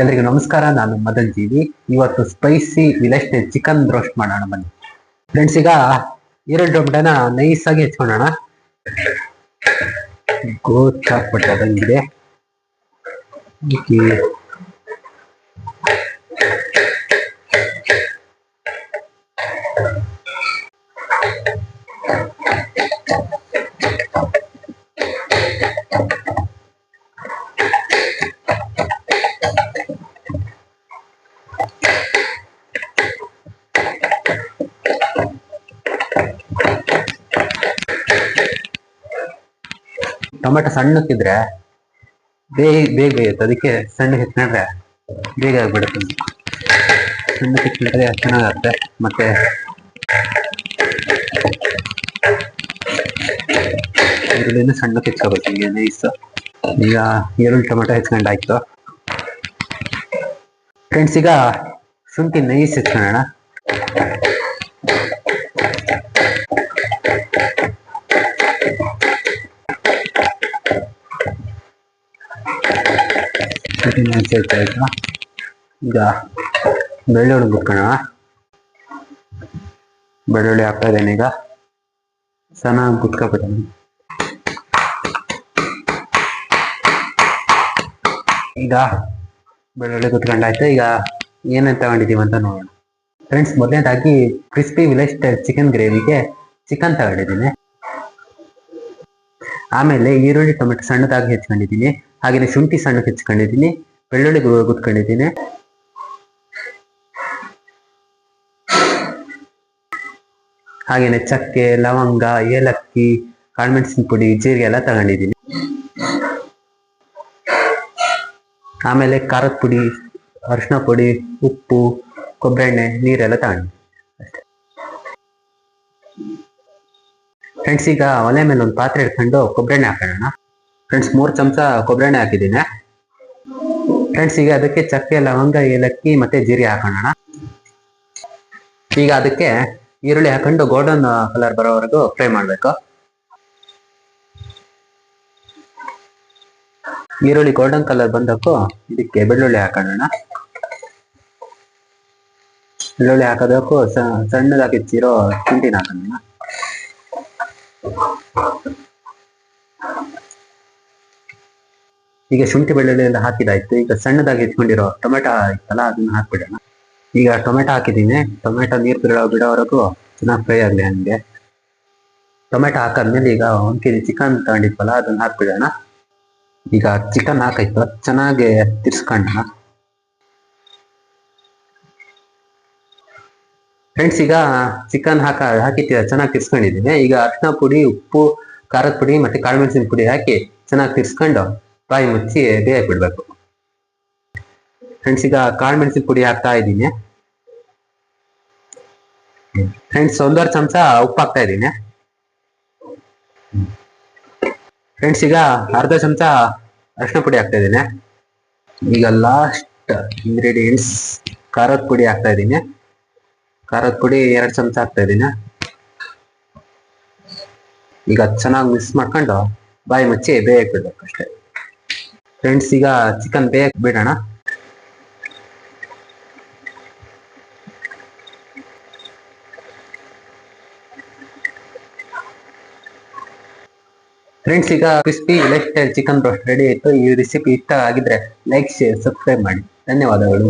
ಎಲ್ರಿಗೂ ನಮಸ್ಕಾರ. ನಾನು ಮದನ್ ಜೀವಿ. ಇವತ್ತು ಸ್ಪೈಸಿ ವಿಲೇಜ್ ಚಿಕನ್ ರೋಸ್ಟ್ ಮಾಡೋಣ ಬನ್ನಿ ಫ್ರೆಂಡ್ಸ್. ಈಗ ಈರುಳ್ಳಿ ಟೊಮೆಟೊನ ನೈಸ್ ಆಗಿ ಹೆಚ್ಕೊಳ್ಳೋಣ. ಗೊತ್ತಾಗ್ಬಿಟ್ಟದಂಗಿದೆ. ಟೊಮೆಟೊ ಸಣ್ಣಕ್ಕಿದ್ರೆ ಬೇಗ ಬೇಯುತ್ತೆ, ಅದಕ್ಕೆ ಸಣ್ಣ ಹೆಚ್ಚಿಕೊಂಡ್ರೆ ಬೇಗ ಆಗ್ಬಿಡುತ್ತೆ. ಸಣ್ಣ ಹೆಚ್ಚಿಕೊಂಡ್ರೆ ಚೆನ್ನಾಗುತ್ತೆ. ಮತ್ತೆ ಈರುಳ್ಳಿನ ಸಣ್ಣಕ್ಕೆ ಹೆಚ್ಚಕೋಬೇಕು. ಈಗ ನೈಸ್. ಈಗ ಈರುಳ್ಳಿ ಟೊಮೆಟೊ ಹೆಚ್ಕೊಂಡಾಯ್ತು ಫ್ರೆಂಡ್ಸ್. ಈಗ ಶುಂಠಿ ನೈಸ್ ಹೆಚ್ಕೊಳ್ಳೋಣ. ಈಗ ಬೆಳ್ಳುಳ್ಳಿ ಬಿಟ್ಕೊಳ್ಳೋಣ. ಬೆಳ್ಳುಳ್ಳಿ ಹಾಕ್ತಾ ಇದ್ದೇನೆ. ಈಗ ಚೆನ್ನಾಗಿ ಕುತ್ಕೊಬಿಡೋಣ. ಈಗ ಬೆಳ್ಳುಳ್ಳಿ ಕುತ್ಕೊಂಡಾಯ್ತು. ಈಗ ಏನೇನು ತಗೊಂಡಿದ್ದೀವಿ ಅಂತ ನೋಡೋಣ ಫ್ರೆಂಡ್ಸ್. ಮೊದಲನೇದಾಗಿ ಕ್ರಿಸ್ಪಿ ವಿಲೇಜ್ ಸ್ಟೈಲ್ ಚಿಕನ್ ಗ್ರೇವಿಗೆ ಚಿಕನ್ ತಗೊಂಡಿದ್ದೀನಿ. ಆಮೇಲೆ ಈರುಳ್ಳಿ ಟೊಮೆಟೊ ಸಣ್ಣದಾಗಿ ಹೆಚ್ಕೊಂಡಿದ್ದೀನಿ. ಹಾಗೆಯೇ ಶುಂಠಿ ಸಣ್ಣಕ್ಕೆ ಹೆಚ್ಕೊಂಡಿದ್ದೀನಿ. ಬೆಳ್ಳುಳ್ಳಿ ಗುದ್ಕೊಂಡಿದ್ದೀನಿ. ಹಾಗೇನೆ ಚಕ್ಕೆ, ಲವಂಗ, ಏಲಕ್ಕಿ, ಕಾಳುಮೆಣಸಿನ ಪುಡಿ, ಜೀರಿಗೆ ಎಲ್ಲ ತಗೊಂಡಿದ್ದೀನಿ. ಆಮೇಲೆ ಖಾರದ ಪುಡಿ, ಅರಿಶಿನ ಪುಡಿ, ಉಪ್ಪು, ಕೊಬ್ಬರಿ ಎಣ್ಣೆ, ನೀರೆಲ್ಲ ತಗೊಂಡಿದ್ದೀನಿ ಅಷ್ಟೇ ಫ್ರೆಂಡ್ಸ್. ಈಗ ಒಲೆ ಮೇಲೆ ಒಂದು ಪಾತ್ರೆ ಇಟ್ಕೊಂಡು ಕೊಬ್ಬರಿ ಎಣ್ಣೆ ಹಾಕೋಣ ಫ್ರೆಂಡ್ಸ್. 3 ಚಮಚ ಕೊಬ್ಬರಿ ಎಣ್ಣೆ ಹಾಕಿದ್ದೀನಿ ಫ್ರೆಂಡ್ಸ್. ಈಗ ಅದಕ್ಕೆ ಚಕ್ಕೆ, ಲವಂಗ, ಏಲಕ್ಕಿ ಮತ್ತೆ ಜೀರಿಗೆ ಹಾಕೋಣ. ಈಗ ಅದಕ್ಕೆ ಈರುಳ್ಳಿ ಹಾಕೊಂಡು ಗೋಲ್ಡನ್ ಕಲರ್ ಬರೋವರೆಗೂ ಫ್ರೈ ಮಾಡಬೇಕು. ಈರುಳ್ಳಿ ಗೋಲ್ಡನ್ ಕಲರ್ ಬಂದಕ್ಕೂ ಇದಕ್ಕೆ ಬೆಳ್ಳುಳ್ಳಿ ಹಾಕೋಣ. ಬೆಳ್ಳುಳ್ಳಿ ಹಾಕೋದಕ್ಕೂ ಸಣ್ಣದಾಗಿ ಹೆಚ್ಚಿರೋ ಶುಂಠಿನ ಹಾಕೋಣ. ಈಗ ಶುಂಠಿ ಬೆಳ್ಳುಳ್ಳಿ ಎಲ್ಲ ಹಾಕಿದಾಯ್ತು. ಈಗ ಸಣ್ಣದಾಗಿ ಹೆಚ್ಕೊಂಡಿರೋ ಟೊಮೆಟೊ ಇತ್ತಲ್ಲ, ಅದನ್ನ ಹಾಕ್ಬಿಡೋಣ. ಈಗ ಟೊಮೆಟೊ ಹಾಕಿದ್ದೀನಿ. ಟೊಮೆಟೊ ನೀರು ಬಿಡೋವರೆಗೂ ಚೆನ್ನಾಗಿ ಫ್ರೈ ಆಗಲಿ. ಹಂಗೆ ಟೊಮೆಟೊ ಹಾಕಾದ್ಮೇಲೆ ಈಗ 1 kg ಚಿಕನ್ ತಗೊಂಡಿದ್ವಲ್ಲ, ಅದನ್ನ ಹಾಕ್ಬಿಡೋಣ. ಈಗ ಚಿಕನ್ ಹಾಕಾಯ್ತು, ಚೆನ್ನಾಗಿ ತಿರ್ಸ್ಕೊಂಡ ಫ್ರೆಂಡ್ಸ್. ಈಗ ಚಿಕನ್ ಹಾಕಿಟ್ಟಿದ ಚೆನ್ನಾಗಿ ತಿರ್ಸ್ಕೊಂಡಿದ್ದೀನಿ. ಈಗ ಅರಿಶಿನ ಪುಡಿ, ಉಪ್ಪು, ಖಾರದ ಪುಡಿ ಮತ್ತೆ ಕಾಳುಮೆಣಸಿನ ಪುಡಿ ಹಾಕಿ ಚೆನ್ನಾಗಿ ತಿರ್ಸ್ಕೊಂಡು ಬಾಯಿ ಮುಚ್ಚಿ ಬೇಯಕ್ಕೆ ಬಿಡ್ಬೇಕು ಫ್ರೆಂಡ್ಸ್. ಈಗ ಕಾಳುಮೆಣಸಿನ ಪುಡಿ ಹಾಕ್ತಾ ಇದ್ದೀನಿ ಫ್ರೆಂಡ್ಸ್. 1.5 ಚಮಚ ಉಪ್ಪು ಹಾಕ್ತಾ ಇದ್ದೀನಿ ಫ್ರೆಂಡ್ಸ್. ಈಗ ಅರ್ಧ ಚಮಚ ಅರಿಶಿನ ಪುಡಿ ಹಾಕ್ತಾ ಇದ್ದೀನಿ. ಈಗ ಲಾಸ್ಟ್ ಇಂಗ್ರೀಡಿಯೆಂಟ್ಸ್ ಖಾರದ ಪುಡಿ ಹಾಕ್ತಾ ಇದ್ದೀನಿ. ಖಾರದ ಪುಡಿ 2 ಚಮಚ ಹಾಕ್ತಾ ಇದ್ದೀನಿ. ಈಗ ಚೆನ್ನಾಗಿ ಮಿಕ್ಸ್ ಮಾಡ್ಕೊಂಡು ಬಾಯಿ ಮುಚ್ಚಿ ಬೇಯಕ್ಕೆ ಬಿಡ್ಬೇಕು ಅಷ್ಟೇ ಫ್ರೆಂಡ್ಸ್. ಈಗ ಚಿಕನ್ ಬೇಯಕ್ಕೆ ಬಿಡೋಣ. ಫ್ರೆಂಡ್ಸ್, ಈಗ crispy village style chicken roast ready ಆಯ್ತು. ಈ ರೆಸಿಪಿ ಇಷ್ಟ ಆಗಿದ್ರೆ ಲೈಕ್, ಶೇರ್, ಸಬ್ಸ್ಕ್ರೈಬ್ ಮಾಡಿ. ಧನ್ಯವಾದಗಳು.